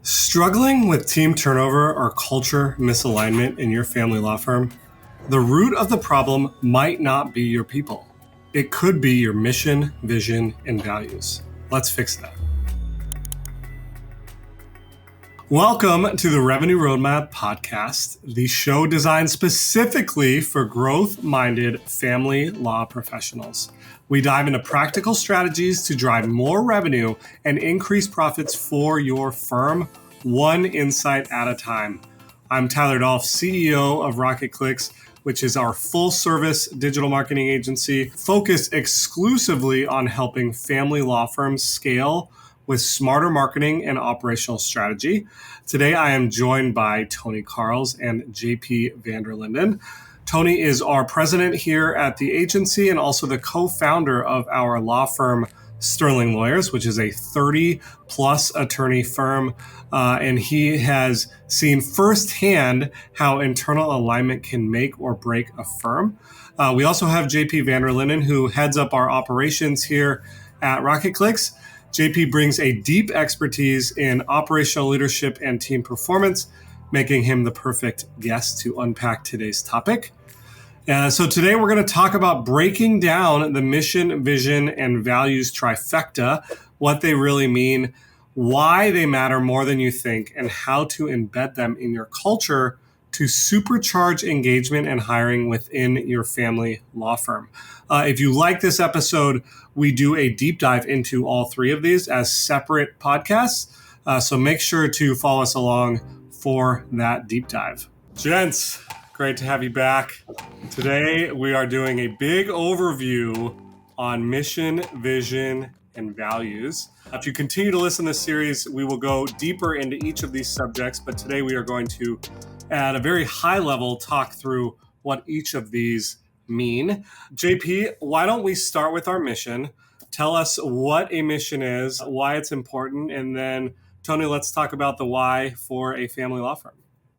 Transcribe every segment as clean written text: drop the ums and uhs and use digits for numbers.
Struggling with team turnover or culture misalignment in your family law firm? The root of the problem might not be your people. It could be your mission, vision, and values. Let's fix that. Welcome to the Revenue Roadmap Podcast, the show designed specifically for growth-minded family law professionals. We dive into practical strategies to drive more revenue and increase profits for your firm, one insight at a time. I'm Tyler Dolph, CEO of Rocket Clicks, which is our full-service digital marketing agency focused exclusively on helping family law firms scale with smarter marketing and operational strategy. Today, I am joined by Tony Carls and JP Vanderlinden. Tony is our president here at the agency and also the co-founder of our law firm, Sterling Lawyers, which is a 30-plus attorney firm. And he has seen firsthand how internal alignment can make or break a firm. We also have JP Vanderlinden, who heads up our operations here at Rocket Clicks. JP brings a deep expertise in operational leadership and team performance, making him the perfect guest to unpack today's topic. So today we're going to talk about breaking down the mission, vision, and values trifecta, what they really mean, why they matter more than you think, and how to embed them in your culture to supercharge engagement and hiring within your family law firm. If you like this episode, we do a deep dive into all three of these as separate podcasts. So make sure to follow us along for that deep dive. Gents, great to have you back. Today, we are doing a big overview on mission, vision, and values. If you continue to listen to this series, we will go deeper into each of these subjects, but today we are going to, at a very high level, talk through what each of these mean. JP, why don't we start with our mission? Tell us what a mission is, why it's important, and then, Tony, let's talk about the why for a family law firm.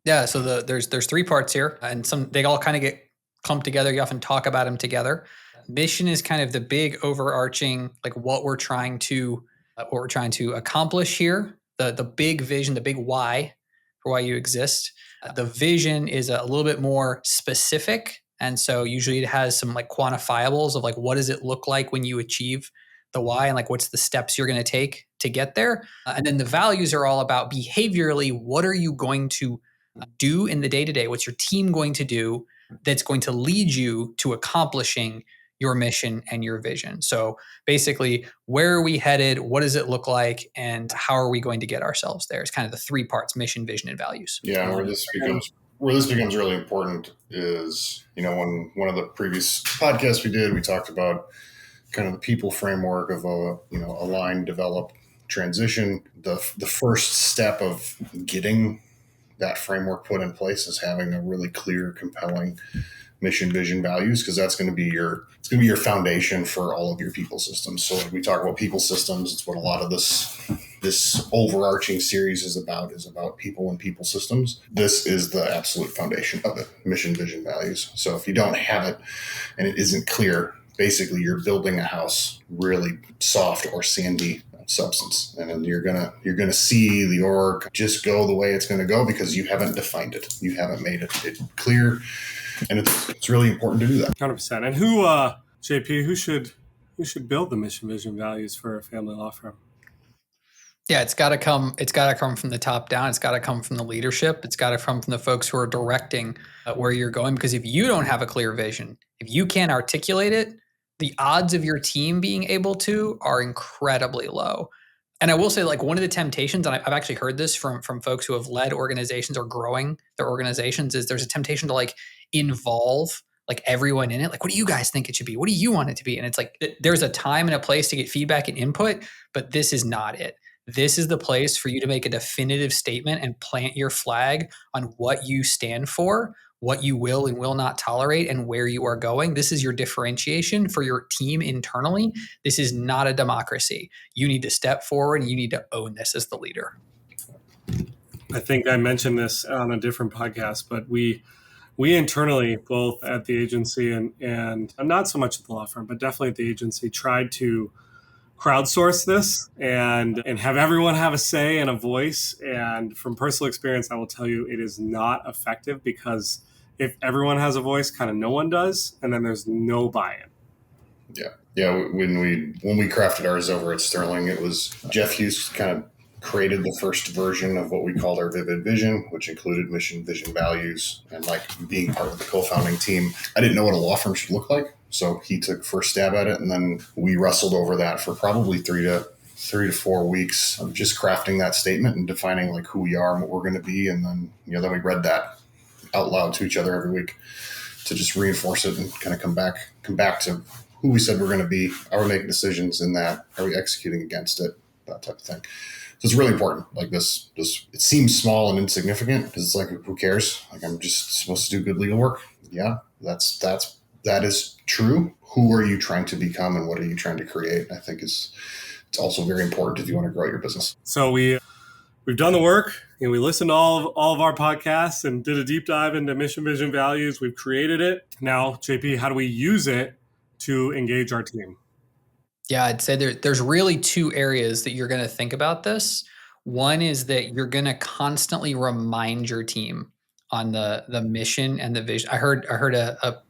Yeah, so there's three parts here, and they all kind of get clumped together. You often talk about them together. Mission is kind of the big overarching, like what we're trying to accomplish here. The big vision, the big why for why you exist. The vision is a little bit more specific, and so usually it has some like quantifiables of like what does it look like when you achieve the why, and like what's the steps you're going to take to get there. And then the values are all about behaviorally, what are you going to do in the day-to-day? What's your team going to do that's going to lead you to accomplishing your mission and your vision? So basically, where are we headed? What does it look like? And how are we going to get ourselves there? It's kind of the three parts: mission, vision, and values. Yeah, where this becomes really important is, when one of the previous podcasts we did, we talked about kind of the people framework of align, develop, transition. The first step of getting that framework put in place is having a really clear, compelling mission, vision, values, because that's going to be your foundation for all of your people systems. So when we talk about people systems, it's what a lot of this overarching series is about people and people systems. This is the absolute foundation of it: mission, vision, values. So if you don't have it and it isn't clear, basically you're building a house really soft or sandy substance, and then you're gonna see the org just go the way it's going to go because you haven't defined it, you haven't made it clear, and it's really important to do that. 100%. And who, JP, who should build the mission, vision, values for a family law firm? Yeah, it's got to come from the top down. It's got to come from the leadership. It's got to come from the folks who are directing where you're going. Because if you don't have a clear vision, if you can't articulate it, the odds of your team being able to are incredibly low. And I will say, like, one of the temptations, and I've actually heard this from folks who have led organizations or growing their organizations, is there's a temptation to like involve like everyone in it. Like, what do you guys think it should be? What do you want it to be? And it's like, there's a time and a place to get feedback and input, but this is not it. This is the place for you to make a definitive statement and plant your flag on what you stand for, what you will and will not tolerate, and where you are going. This is your differentiation for your team internally. This is not a democracy. You need to step forward and you need to own this as the leader. I think I mentioned this on a different podcast, but we internally, both at the agency and not so much at the law firm, but definitely at the agency, tried to crowdsource this and have everyone have a say and a voice. And from personal experience, I will tell you it is not effective, because if everyone has a voice, kind of no one does, and then there's no buy-in. Yeah. When we crafted ours over at Sterling, it was Jeff Hughes kind of created the first version of what we called our vivid vision, which included mission, vision, values, and like being part of the co-founding team. I didn't know what a law firm should look like, so he took first stab at it, and then we wrestled over that for probably 3 to 4 weeks of just crafting that statement and defining like who we are and what we're going to be, and then then we read that out loud to each other every week to just reinforce it and kind of come back to who we said we're going to be. Are we making decisions in that? Are we executing against it? That type of thing. So it's really important. Like this, it seems small and insignificant because it's like, who cares? Like, I'm just supposed to do good legal work. Yeah, that is true. Who are you trying to become, and what are you trying to create? I think it's also very important if you want to grow your business. So we've done the work, and we listened to all of our podcasts and did a deep dive into mission, vision, values. We've created it. Now, JP, how do we use it to engage our team? Yeah, I'd say there's really 2 areas that you're going to think about this. One is that you're going to constantly remind your team on the mission and the vision. I heard a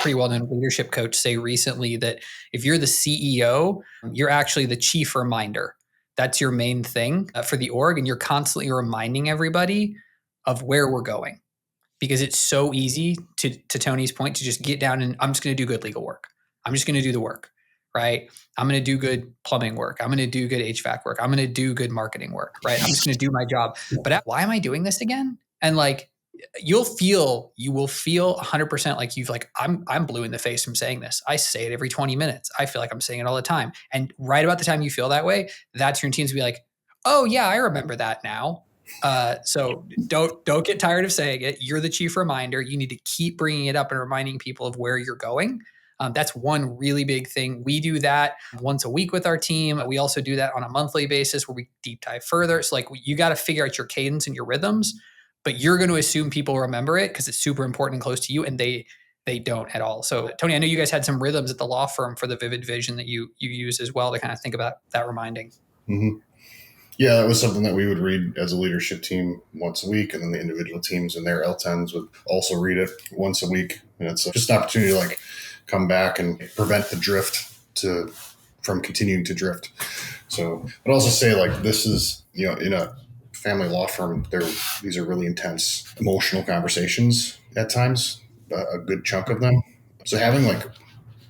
pretty well-known leadership coach say recently that if you're the CEO, you're actually the chief reminder. That's your main thing for the org, and you're constantly reminding everybody of where we're going, because it's so easy to Tony's point to just get down and I'm just going to do good legal work. I'm just going to do the work, right? I'm going to do good plumbing work. I'm going to do good HVAC work. I'm going to do good marketing work, right? I'm just going to do my job. But why am I doing this again? And like, you will feel 100% like I'm blue in the face from saying this. I say it every 20 minutes. I feel like I'm saying it all the time. And right about the time you feel that way, that's your teams to be like, oh yeah, I remember that now. So don't get tired of saying it. You're the chief reminder. You need to keep bringing it up and reminding people of where you're going. That's one really big thing. We do that once a week with our team. We also do that on a monthly basis where we deep dive further. So like, you got to figure out your cadence and your rhythms, but you're going to assume people remember it because it's super important and close to you, and they don't at all. So Tony, I know you guys had some rhythms at the law firm for the vivid vision that you use as well to kind of think about that reminding. Mm-hmm. Yeah, that was something that we would read as a leadership team once a week, and then the individual teams and their L10s would also read it once a week. And it's just an opportunity to like come back and prevent the drift from continuing to drift. So I'd also say like this is, in a family law firm, these are really intense emotional conversations at times, a good chunk of them. So having like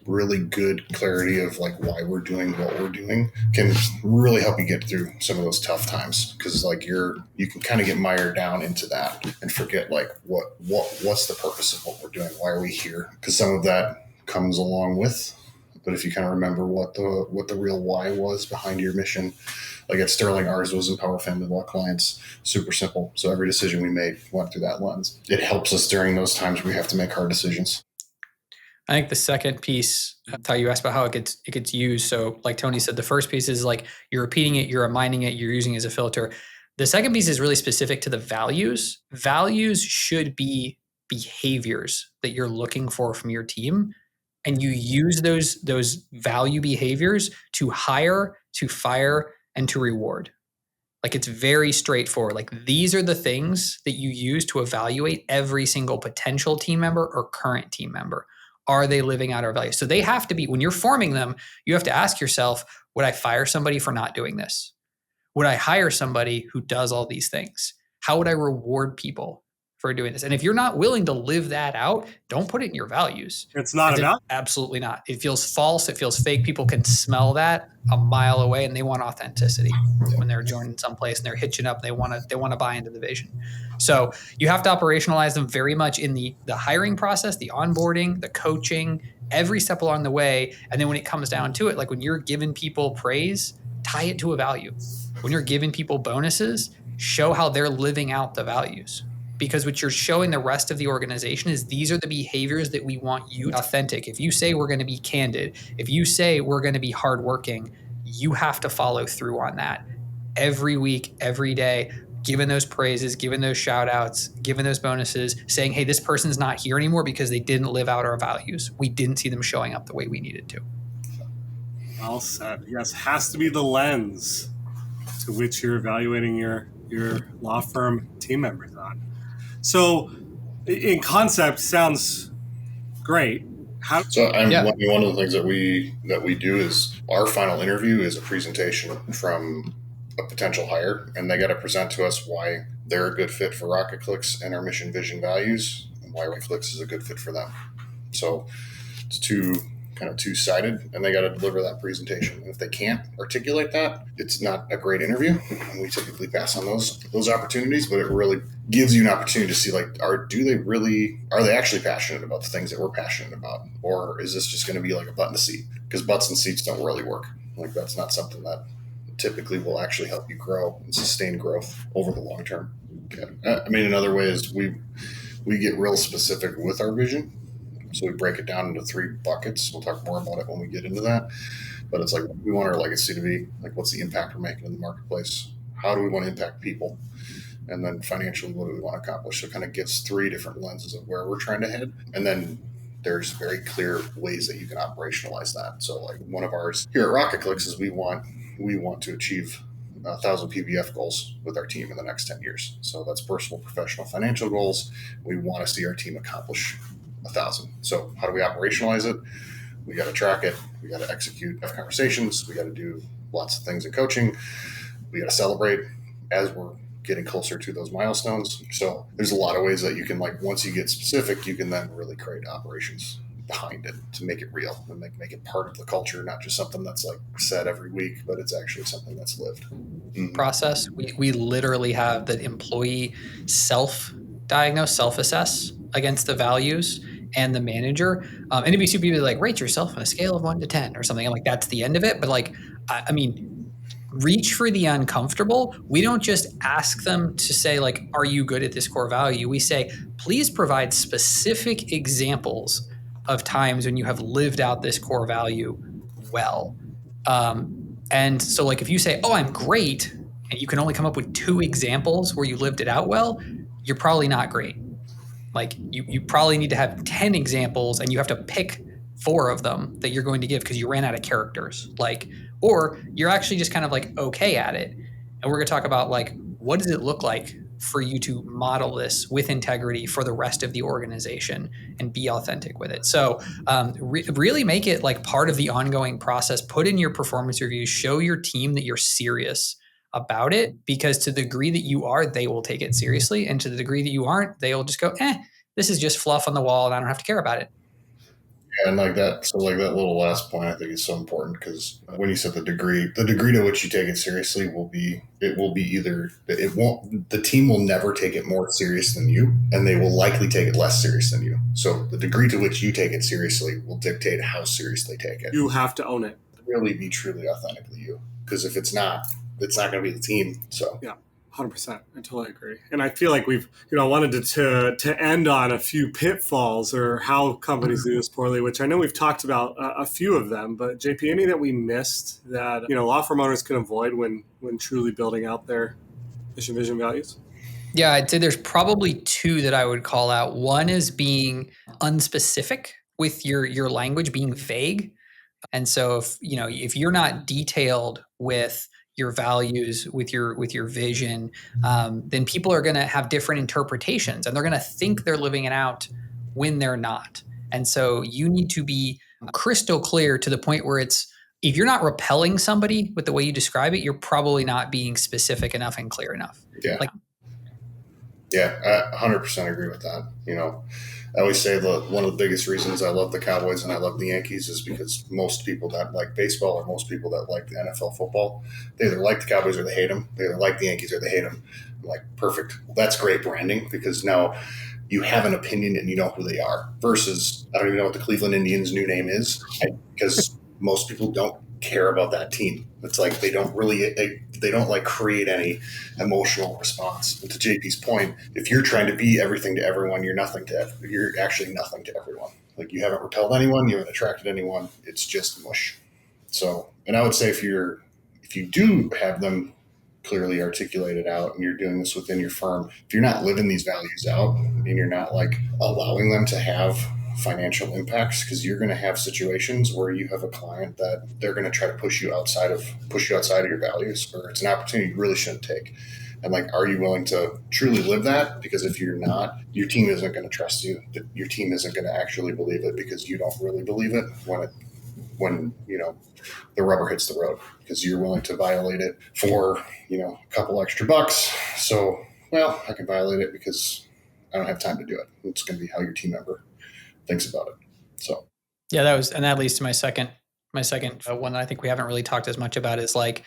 really good clarity of like why we're doing what we're doing can really help you get through some of those tough times, because like you can kind of get mired down into that and forget like what's the purpose of what we're doing, why are we here, because some of that comes along with, but if you kind of remember what the real why was behind your mission, like at Sterling, ours was empower family law clients. Super simple. So every decision we made went through that lens. It helps us during those times where we have to make hard decisions. I think the second piece, how you asked about how it gets used. So like Tony said, the first piece is like you're repeating it, you're reminding it, you're using it as a filter. The second piece is really specific to the values. Values should be behaviors that you're looking for from your team. And you use those value behaviors to hire, to fire, and to reward. Like it's very straightforward. Like these are the things that you use to evaluate every single potential team member or current team member. Are they living out our values? So they have to be, when you're forming them, you have to ask yourself, would I fire somebody for not doing this? Would I hire somebody who does all these things? How would I reward people for doing this? And if you're not willing to live that out, don't put it in your values. It's not about. Absolutely not. It feels false. It feels fake. People can smell that a mile away, and they want authenticity when they're joining someplace and they're hitching up. They want to buy into the vision. So you have to operationalize them very much in the hiring process, the onboarding, the coaching, every step along the way. And then when it comes down to it, like when you're giving people praise, tie it to a value. When you're giving people bonuses, show how they're living out the values. Because what you're showing the rest of the organization is these are the behaviors that we want you authentic. If you say we're going to be candid, if you say we're going to be hardworking, you have to follow through on that every week, every day, giving those praises, giving those shout outs, giving those bonuses, saying, hey, this person's not here anymore because they didn't live out our values. We didn't see them showing up the way we needed to. Well said. Yes, has to be the lens to which you're evaluating your law firm team members on. So, in concept, sounds great. So Yeah. one of the things that we do is our final interview is a presentation from a potential hire, and they got to present to us why they're a good fit for Rocket Clicks and our mission, vision, values, and why Rocket Clicks is a good fit for them. So it's two-sided, and they got to deliver that presentation. And if they can't articulate that, it's not a great interview, and we typically pass on those opportunities. But it really gives you an opportunity to see, like, are they actually passionate about the things that we're passionate about, or is this just going to be like a butt in the seat? Because butts and seats don't really work. Like, that's not something that typically will actually help you grow and sustain growth over the long term. I mean, in other ways, we get real specific with our vision. So we break it down into 3 buckets. We'll talk more about it when we get into that. But it's like, we want our legacy to be, like, what's the impact we're making in the marketplace? How do we want to impact people? And then financially, what do we want to accomplish? So it kind of gives 3 different lenses of where we're trying to head. And then there's very clear ways that you can operationalize that. So, like, one of ours here at Rocket Clicks is we want to achieve 1,000 PBF goals with our team in the next 10 years. So that's personal, professional, financial goals. We want to see our team accomplish 1,000. So how do we operationalize it? We got to track it. We got to execute, have conversations. We got to do lots of things in coaching. We got to celebrate as we're getting closer to those milestones. So there's a lot of ways that you can, like, once you get specific, you can then really create operations behind it to make it real and make it part of the culture, not just something that's, like, said every week, but it's actually something that's lived. Process. We literally have the employee self-diagnose, self-assess against the values and the manager. And it'd be super easy to, like, rate yourself on a scale of 1 to 10 or something. I'm like, that's the end of it. But, like, I mean, reach for the uncomfortable. We don't just ask them to say, like, are you good at this core value? We say, please provide specific examples of times when you have lived out this core value well. And so, like, if you say, oh, I'm great, and you can only come up with 2 examples where you lived it out well, you're probably not great. Like, you probably need to have 10 examples, and you have to pick 4 of them that you're going to give because you ran out of characters. Like, or you're actually just kind of, like, okay at it. And we're going to talk about, like, what does it look like for you to model this with integrity for the rest of the organization and be authentic with it. So really make it, like, part of the ongoing process. Put in your performance reviews, show your team that you're serious about it, because to the degree that you are, they will take it seriously. And to the degree that you aren't, they will just go, this is just fluff on the wall and I don't have to care about it. And like that, so like that little last point, I think is so important, because when you said the degree to which you take it seriously will be either the team will never take it more serious than you, and they will likely take it less serious than you. So the degree to which you take it seriously will dictate how serious they take it. You have to own it. Really be truly authentically you, because if it's not going to be the team. So yeah. 100%. I totally agree. And I feel like we've, wanted to end on a few pitfalls or how companies do this poorly, which I know we've talked about a few of them, but JP, any that we missed that, law firm owners can avoid when truly building out their mission, vision, values? Yeah, I'd say there's probably 2 that I would call out. One is being unspecific with your language, being vague. And so if you're not detailed with your values, with your vision, then people are going to have different interpretations, and they're going to think they're living it out when they're not. And so you need to be crystal clear to the point where if you're not repelling somebody with the way you describe it, you're probably not being specific enough and clear enough. I 100% agree with that. I always say that one of the biggest reasons I love the Cowboys and I love the Yankees is because most people that like baseball, or most people that like the NFL football, they either like the Cowboys or they hate them. They either like the Yankees or they hate them. I'm like, perfect. Well, that's great branding, because now you have an opinion and you know who they are. Versus, I don't even know what the Cleveland Indians' new name is, because most people don't care about that team. It's like they don't like create any emotional response. And to JP's point, if you're trying to be everything to everyone, you're actually nothing to everyone. Like, you haven't repelled anyone, you haven't attracted anyone. It's just mush. So, and I would say if you do have them clearly articulated out and you're doing this within your firm, if you're not living these values out and you're not, like, allowing them to have financial impacts, because you're going to have situations where you have a client that they're going to try to push you outside of your values, or it's an opportunity you really shouldn't take. And like, are you willing to truly live that? Because if you're not, your team isn't going to trust you. Your team isn't going to actually believe it, because you don't really believe it when the rubber hits the road, because you're willing to violate it for a couple extra bucks. So, well, I can violate it because I don't have time to do it. It's going to be how your team member thinks about it. So yeah, that leads to my second one that I think we haven't really talked as much about is like,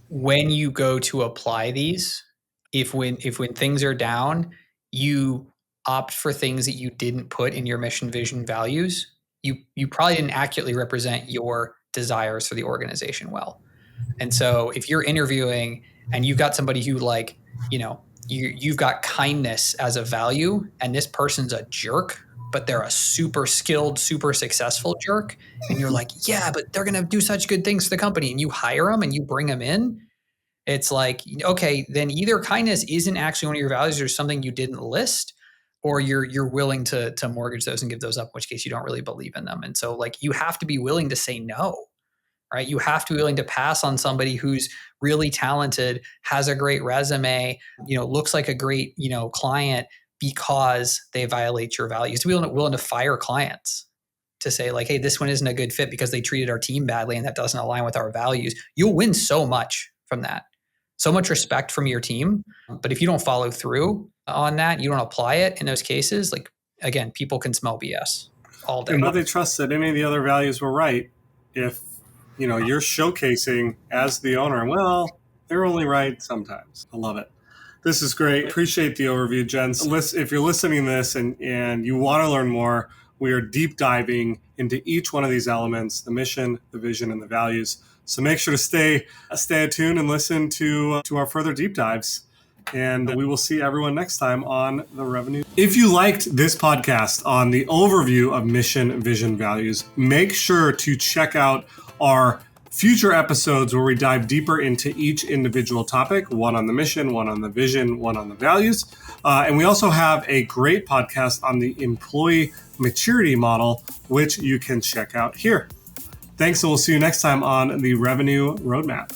when you go to apply these, if when things are down, you opt for things that you didn't put in your mission, vision, values, you probably didn't accurately represent your desires for the organization well. And so if you're interviewing and you've got somebody who like, you've got kindness as a value, and this person's a jerk, but they're a super skilled, super successful jerk, and you're like, yeah, but they're going to do such good things for the company, and you hire them and you bring them in, it's like, okay, then either kindness isn't actually one of your values or something you didn't list, or you're willing to mortgage those and give those up, in which case you don't really believe in them. And so like, you have to be willing to say no, right? You have to be willing to pass on somebody who's really talented, has a great resume, looks like a great, client, because they violate your values. To be willing to fire clients, to say like, hey, this one isn't a good fit because they treated our team badly and that doesn't align with our values. You'll win so much from that. So much respect from your team. But if you don't follow through on that, you don't apply it in those cases, like, again, people can smell BS all day. And they trust that any of the other values were right if you're showcasing as the owner, well, they're only right sometimes. I love it. This is great. Appreciate the overview, gents. If you're listening to this and you want to learn more, we are deep diving into each one of these elements, the mission, the vision, and the values. So make sure to stay attuned and listen to our further deep dives. And we will see everyone next time on The Revenue. If you liked this podcast on the overview of mission, vision, values, make sure to check out our future episodes where we dive deeper into each individual topic, one on the mission, one on the vision, one on the values. And we also have a great podcast on the employee maturity model, which you can check out here. Thanks, and we'll see you next time on the Revenue Roadmap.